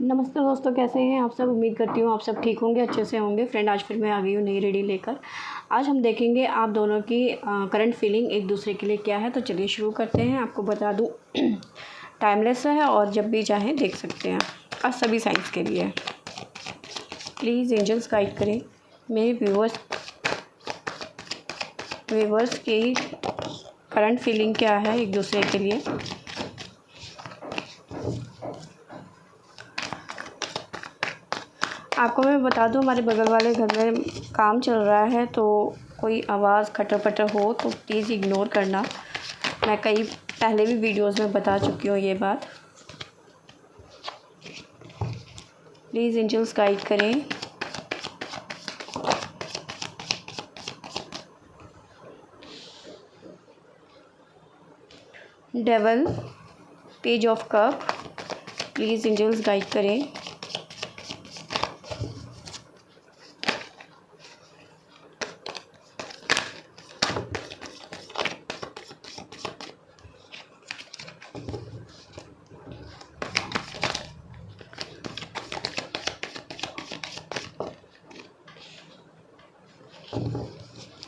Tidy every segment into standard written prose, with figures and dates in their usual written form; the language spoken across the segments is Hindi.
नमस्ते दोस्तों, कैसे हैं आप सब। उम्मीद करती हूँ आप सब ठीक होंगे, अच्छे से होंगे। फ्रेंड, आज फिर मैं आ गई हूँ नई रीडिंग लेकर। आज हम देखेंगे आप दोनों की करंट फीलिंग एक दूसरे के लिए क्या है। तो चलिए शुरू करते हैं। आपको बता दूँ टाइमलेस है और जब भी चाहें देख सकते हैं। आज सभी साइंस के लिए प्लीज़ एंजल्स गाइड करें मेरे व्यूवर्स की करंट फीलिंग क्या है एक दूसरे के लिए। आपको मैं बता दूं, हमारे बगल वाले घर में काम चल रहा है, तो कोई आवाज़ खटर-पटर हो तो प्लीज़ इग्नोर करना। मैं कई पहले भी वीडियोस में बता चुकी हूँ ये बात। प्लीज़ एंजल्स गाइड करें। Devil, page of cup, please angels guide करें।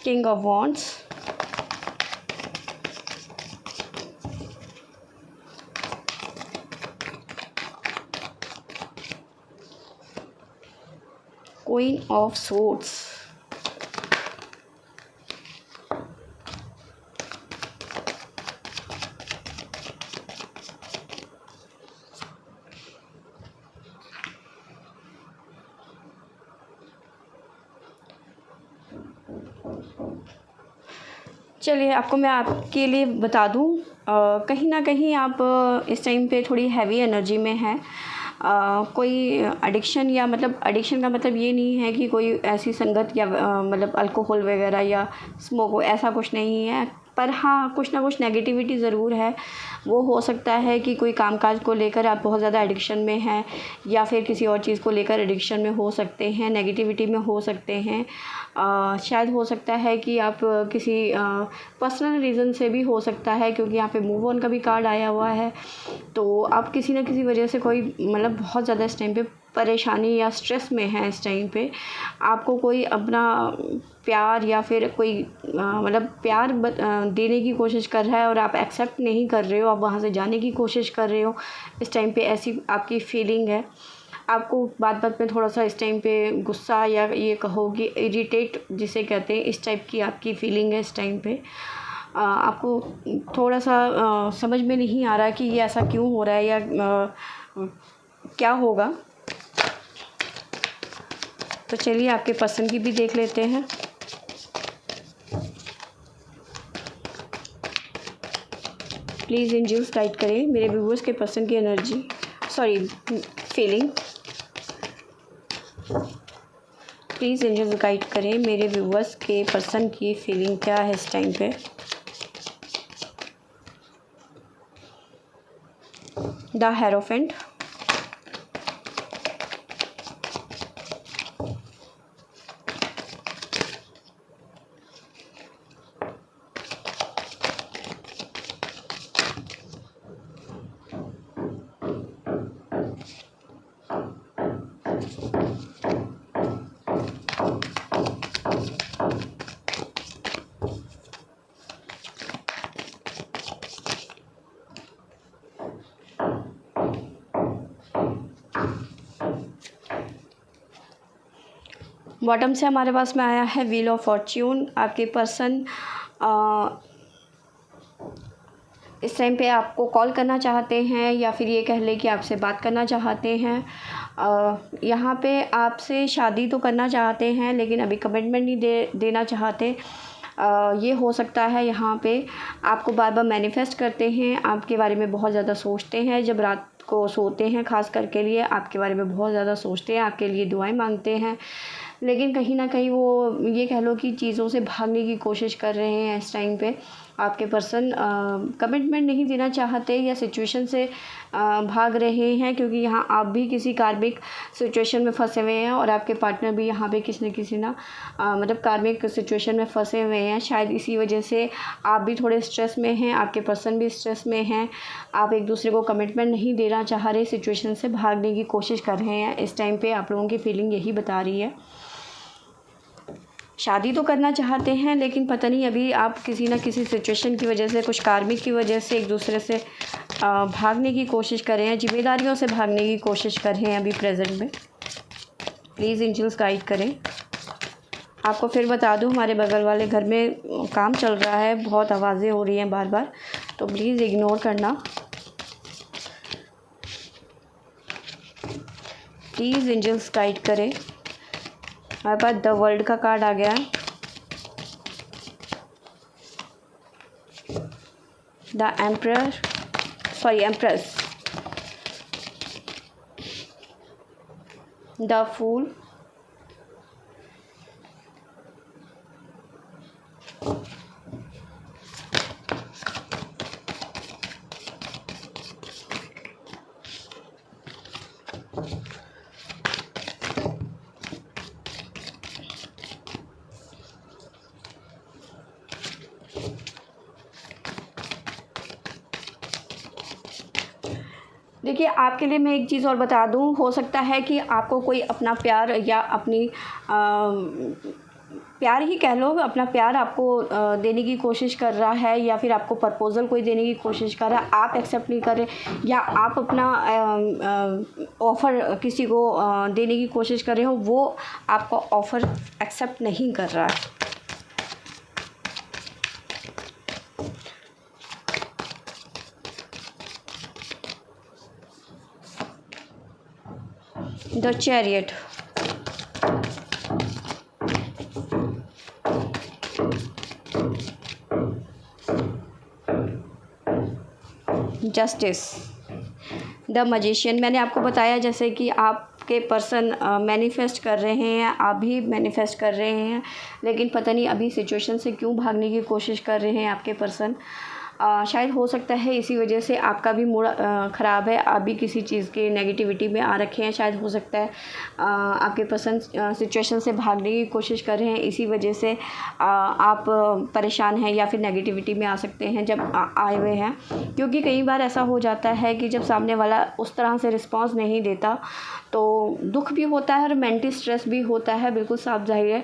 King of Wands, Queen of Swords, चलिए आपको मैं आपके लिए बता दूं, कहीं ना कहीं आप इस टाइम पे थोड़ी हैवी एनर्जी में हैं। कोई एडिक्शन या मतलब एडिक्शन का मतलब ये नहीं है कि कोई ऐसी संगत या मतलब अल्कोहल वगैरह या स्मोक, ऐसा कुछ नहीं है। पर हाँ, कुछ ना कुछ नेगेटिविटी ज़रूर है। वो हो सकता है कि कोई कामकाज को लेकर आप बहुत ज़्यादा एडिक्शन में हैं, या फिर किसी और चीज़ को लेकर एडिक्शन में हो सकते हैं, नेगेटिविटी में हो सकते हैं। शायद हो सकता है कि आप किसी पर्सनल रीज़न से भी हो सकता है, क्योंकि यहाँ पे मूव ऑन का भी कार्ड आया हुआ है। तो आप किसी न किसी वजह से कोई मतलब बहुत ज़्यादा इस टाइम पे परेशानी या स्ट्रेस में है। इस टाइम पे आपको कोई अपना प्यार या फिर कोई मतलब प्यार देने की कोशिश कर रहा है और आप एक्सेप्ट नहीं कर रहे हो, आप वहाँ से जाने की कोशिश कर रहे हो। इस टाइम पे ऐसी आपकी फीलिंग है। आपको बात बात में थोड़ा सा इस टाइम पे गुस्सा या ये कहो कि इरिटेट जिसे कहते हैं, इस टाइप की आपकी फीलिंग है इस टाइम पे। आपको थोड़ा सा समझ में नहीं आ रहा कि ये ऐसा क्यों हो रहा है या क्या होगा। तो चलिए आपके पसंद की भी देख लेते हैं। प्लीज़ एंजल्स गाइड करें मेरे व्यूअर्स के पसंद की energy, sorry feeling. Please angels guide करें मेरे व्यूअर्स के पर्सन की फीलिंग क्या है इस टाइम पे। द हेरोफेंट, बॉटम से हमारे पास में आया है व्हील ऑफ फॉर्च्यून। आपके पर्सन इस टाइम पे आपको कॉल करना चाहते हैं, या फिर ये कह लें कि आपसे बात करना चाहते हैं। यहाँ पे आपसे शादी तो करना चाहते हैं, लेकिन अभी कमिटमेंट नहीं देना चाहते। ये हो सकता है यहाँ पे आपको बार बार मैनिफेस्ट करते हैं, आपके बारे में बहुत ज़्यादा सोचते हैं। जब रात को सोते हैं खास करके लिए आपके बारे में बहुत ज़्यादा सोचते हैं, आपके लिए दुआएं मांगते हैं। लेकिन कहीं ना कहीं वो ये कह लो कि चीज़ों से भागने की कोशिश कर रहे हैं इस टाइम पे। आपके पर्सन कमिटमेंट नहीं देना चाहते या सिचुएशन से भाग रहे हैं, क्योंकि यहाँ आप भी किसी कार्मिक सिचुएशन में फंसे हुए हैं और आपके पार्टनर भी यहाँ पे किसी न किसी मतलब कार्मिक सिचुएशन में फंसे हुए हैं। शायद इसी वजह से आप भी थोड़े स्ट्रेस में हैं, आपके पर्सन भी स्ट्रेस में हैं। आप एक दूसरे को कमिटमेंट नहीं देना चाह रहे, सिचुएशन से भागने की कोशिश कर रहे हैं। इस टाइम पे आप लोगों की फीलिंग यही बता रही है। शादी तो करना चाहते हैं, लेकिन पता नहीं अभी आप किसी न किसी सिचुएशन की वजह से, कुछ कार्मिक की वजह से एक दूसरे से भागने की कोशिश कर रहे हैं, जिम्मेदारियों से भागने की कोशिश कर रहे हैं अभी प्रेजेंट में। प्लीज़ एंजल्स गाइड करें। आपको फिर बता दूं, हमारे बगल वाले घर में काम चल रहा है, बहुत आवाज़ें हो रही हैं बार बार, तो प्लीज़ इग्नोर करना। प्लीज़ एंजल्स गाइड करें। हमारे पास द वर्ल्ड का कार्ड आ गया, द एम्प्रेस, द फूल, देखिए आपके लिए मैं एक चीज़ और बता दूं, हो सकता है कि आपको कोई अपना प्यार या अपनी प्यार ही कह लो, अपना प्यार आपको देने की कोशिश कर रहा है, या फिर आपको प्रपोज़ल कोई देने की कोशिश कर रहा है, आप एक्सेप्ट नहीं कर रहे, या आप अपना ऑफ़र किसी को देने की कोशिश कर रहे हो, वो आपका ऑफ़र एक्सेप्ट नहीं कर रहा है। The chariot, justice, the magician. मैंने आपको बताया जैसे कि आपके पर्सन मैनिफेस्ट कर रहे हैं, आप भी मैनिफेस्ट कर रहे हैं, लेकिन पता नहीं अभी सिचुएशन से क्यों भागने की कोशिश कर रहे हैं आपके पर्सन। शायद हो सकता है इसी वजह से आपका भी मूड ख़राब है, आप भी किसी चीज़ के नेगेटिविटी में आ रखे हैं। शायद हो सकता है आपके पर्सन सिचुएशन से भागने की कोशिश कर रहे हैं, इसी वजह से आप परेशान हैं या फिर नेगेटिविटी में आ सकते हैं जब आए हुए हैं। क्योंकि कई बार ऐसा हो जाता है कि जब सामने वाला उस तरह से रिस्पॉन्स नहीं देता तो दुख भी होता है और मेंटल स्ट्रेस भी होता है, बिल्कुल साफ जाहिर है।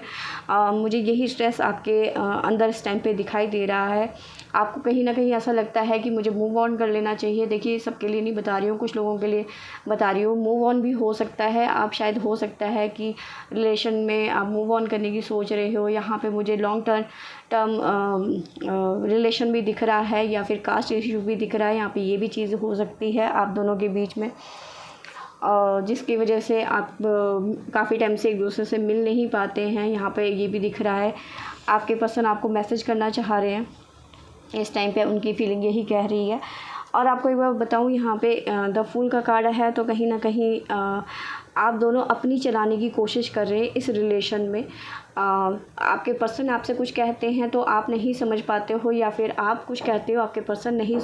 मुझे यही स्ट्रेस आपके अंदर इस टाइम पे दिखाई दे रहा है। आपको कहीं ना कहीं ऐसा लगता है कि मुझे मूव ऑन कर लेना चाहिए। देखिए सबके लिए नहीं बता रही हूँ, कुछ लोगों के लिए बता रही हूँ। मूव ऑन भी हो सकता है, आप शायद हो सकता है कि रिलेशन में आप मूव ऑन करने की सोच रहे हो। यहाँ पे मुझे लॉन्ग टर्म रिलेशन भी दिख रहा है, या फिर कास्ट इशू भी दिख रहा है। यहाँ पे ये भी चीज़ हो सकती है आप दोनों के बीच में, जिसकी वजह से आप काफ़ी टाइम से एक दूसरे से मिल नहीं पाते हैं। यहाँ पे ये भी दिख रहा है आपके पर्सन आपको मैसेज करना चाह रहे हैं इस टाइम पे, उनकी फीलिंग यही कह रही है। और आपको एक बार बताऊँ, यहाँ पे द फूल का कार्ड है, तो कहीं ना कहीं आप दोनों अपनी चलाने की कोशिश कर रहे हैं इस रिलेशन में। आपके पर्सन आपसे कुछ कहते हैं तो आप नहीं समझ पाते हो, या फिर आप कुछ कहते हो आपके पर्सन नहीं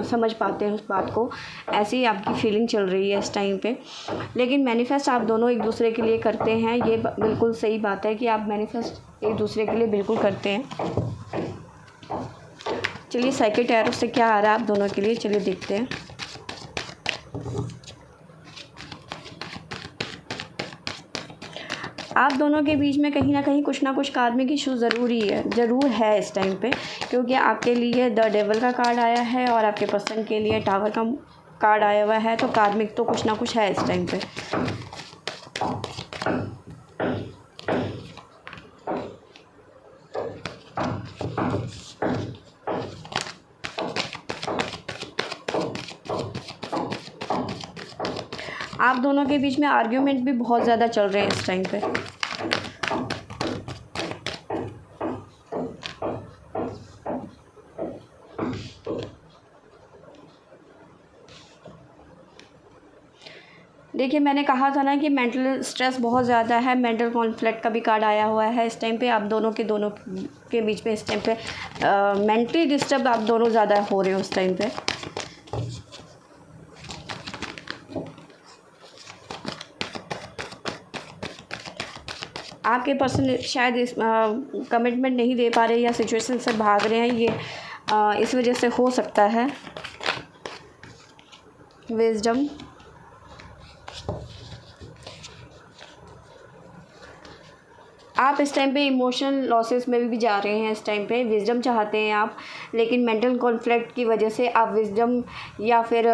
समझ पाते हैं उस बात को। ऐसी आपकी फीलिंग चल रही है इस टाइम पे। लेकिन मैनिफेस्ट आप दोनों एक दूसरे के लिए करते हैं, ये बिल्कुल सही बात है कि आप मैनिफेस्ट एक दूसरे के लिए बिल्कुल करते हैं। चलिए सेकंड टैरो से क्या आ रहा है आप दोनों के लिए, चलिए देखते हैं। आप दोनों के बीच में कहीं ना कुछ कार्मिक इशू ज़रूर है इस टाइम पे, क्योंकि आपके लिए द डेविल का कार्ड आया है और आपके पर्सन के लिए टावर का कार्ड आया हुआ है। तो कार्मिक तो कुछ ना कुछ है इस टाइम पे। आप दोनों के बीच में आर्ग्यूमेंट भी बहुत ज़्यादा चल रहे हैं इस टाइम पे। देखिए, मैंने कहा था ना कि मेंटल स्ट्रेस बहुत ज़्यादा है, मेंटल कॉन्फ्लिक्ट का भी कार्ड आया हुआ है इस टाइम पे। आप दोनों के बीच में इस टाइम पे मेंटली डिस्टर्ब आप दोनों ज़्यादा हो रहे हो उस टाइम पे। आपके पर्सन शायद इस कमिटमेंट नहीं दे पा रहे या सिचुएशन से भाग रहे हैं, ये इस वजह से हो सकता है। विजडम, आप इस टाइम पे इमोशनल लॉसेस में भी जा रहे हैं इस टाइम पे। विजडम चाहते हैं आप, लेकिन मेंटल कॉन्फ्लिक्ट की वजह से आप विजडम या फिर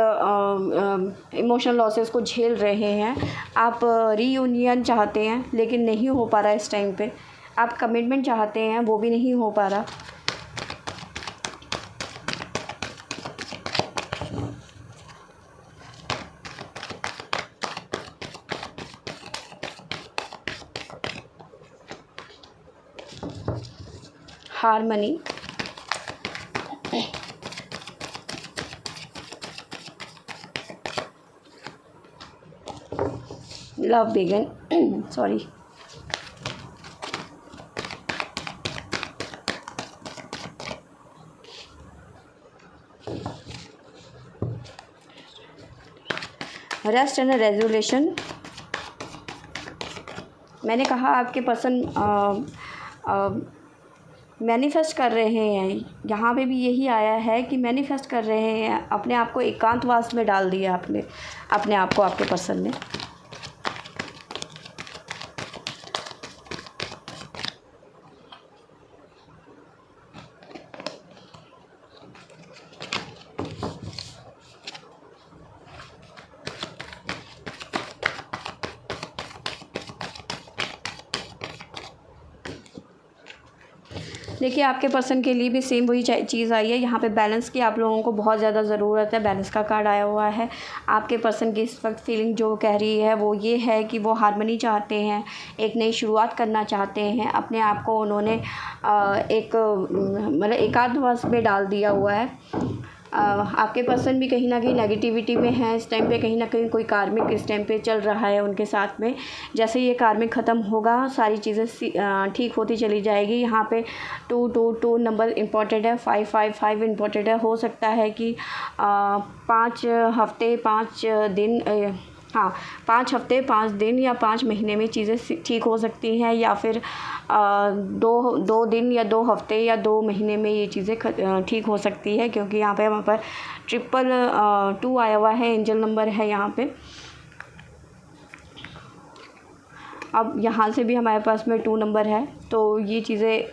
इमोशनल लॉसेस को झेल रहे हैं। आप रीयूनियन चाहते हैं लेकिन नहीं हो पा रहा इस टाइम पे। आप कमिटमेंट चाहते हैं, वो भी नहीं हो पा रहा। Harmony, love begin, sorry, rest and resolution. मैंने कहा आपके पर्सन मैनिफेस्ट कर रहे हैं, यहाँ पे भी यही आया है कि मैनिफेस्ट कर रहे हैं, अपने आप को एकांतवास में डाल दिया आपने, अपने आप को आपके पर्सन ने। देखिए, आपके पर्सन के लिए भी सेम वही चीज़ आई है। यहाँ पे बैलेंस की आप लोगों को बहुत ज़्यादा ज़रूरत है। बैलेंस का कार्ड आया हुआ है। आपके पर्सन की इस वक्त फीलिंग जो कह रही है वो ये है कि वो हार्मनी चाहते हैं, एक नई शुरुआत करना चाहते हैं। अपने आप को उन्होंने एक मतलब एकांतवास में डाल दिया हुआ है। आपके पर्सन भी कहीं ना कहीं नेगेटिविटी में है इस टाइम पे। कहीं ना कहीं कोई कार्मिक इस टाइम पे चल रहा है उनके साथ में। जैसे ये कार्मिक ख़त्म होगा, सारी चीज़ें ठीक होती चली जाएगी। यहाँ पे 222 नंबर इम्पॉर्टेंट है, 555 इम्पॉर्टेंट है। हो सकता है कि 5 हफ्ते 5 दिन, हाँ 5 हफ्ते 5 दिन या 5 महीने में चीज़ें ठीक हो सकती हैं, या फिर 2 दिन या 2 हफ्ते या 2 महीने में ये चीज़ें ठीक हो सकती है। क्योंकि यहाँ पे वहाँ पर 222 आया हुआ है, एंजल नंबर है यहाँ पे। अब यहाँ से भी हमारे पास में 2 नंबर है, तो ये चीज़ें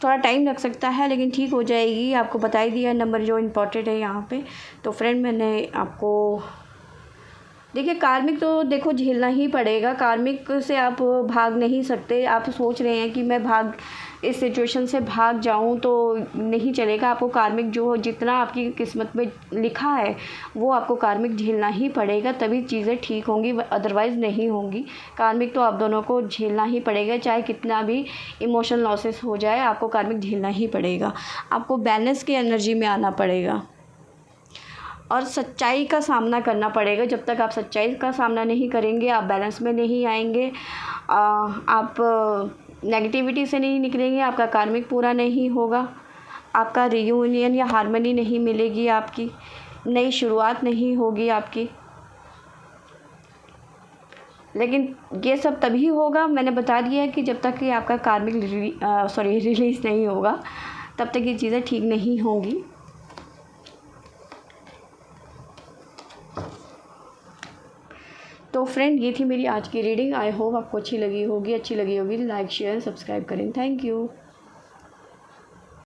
थोड़ा टाइम लग सकता है लेकिन ठीक हो जाएगी। आपको बता ही दिया नंबर जो इम्पोर्टेंट है यहाँ पे। तो फ्रेंड, मैंने आपको देखिए, कार्मिक तो देखो झेलना ही पड़ेगा। कार्मिक से आप भाग नहीं सकते। आप सोच रहे हैं कि मैं इस सिचुएशन से भाग जाऊं, तो नहीं चलेगा। आपको कार्मिक जो जितना आपकी किस्मत में लिखा है वो आपको कार्मिक झेलना ही पड़ेगा, तभी चीज़ें ठीक होंगी, अदरवाइज़ नहीं होंगी। कार्मिक तो आप दोनों को झेलना ही पड़ेगा, चाहे कितना भी इमोशनल लॉसेस हो जाए, आपको कार्मिक झेलना ही पड़ेगा। आपको बैलेंस की एनर्जी में आना पड़ेगा और सच्चाई का सामना करना पड़ेगा। जब तक आप सच्चाई का सामना नहीं करेंगे, आप बैलेंस में नहीं आएंगे, आप नेगेटिविटी से नहीं निकलेंगे, आपका कार्मिक पूरा नहीं होगा, आपका रियूनियन या हार्मनी नहीं मिलेगी, आपकी नई शुरुआत नहीं होगी आपकी। लेकिन ये सब तभी होगा, मैंने बता दिया है कि जब तक कि आपका कार्मिक रिलीज़ नहीं होगा, तब तक ये चीज़ें ठीक नहीं होंगी। तो फ्रेंड, ये थी मेरी आज की रीडिंग। आई होप आपको अच्छी लगी होगी। लाइक शेयर सब्सक्राइब करें। Thank you.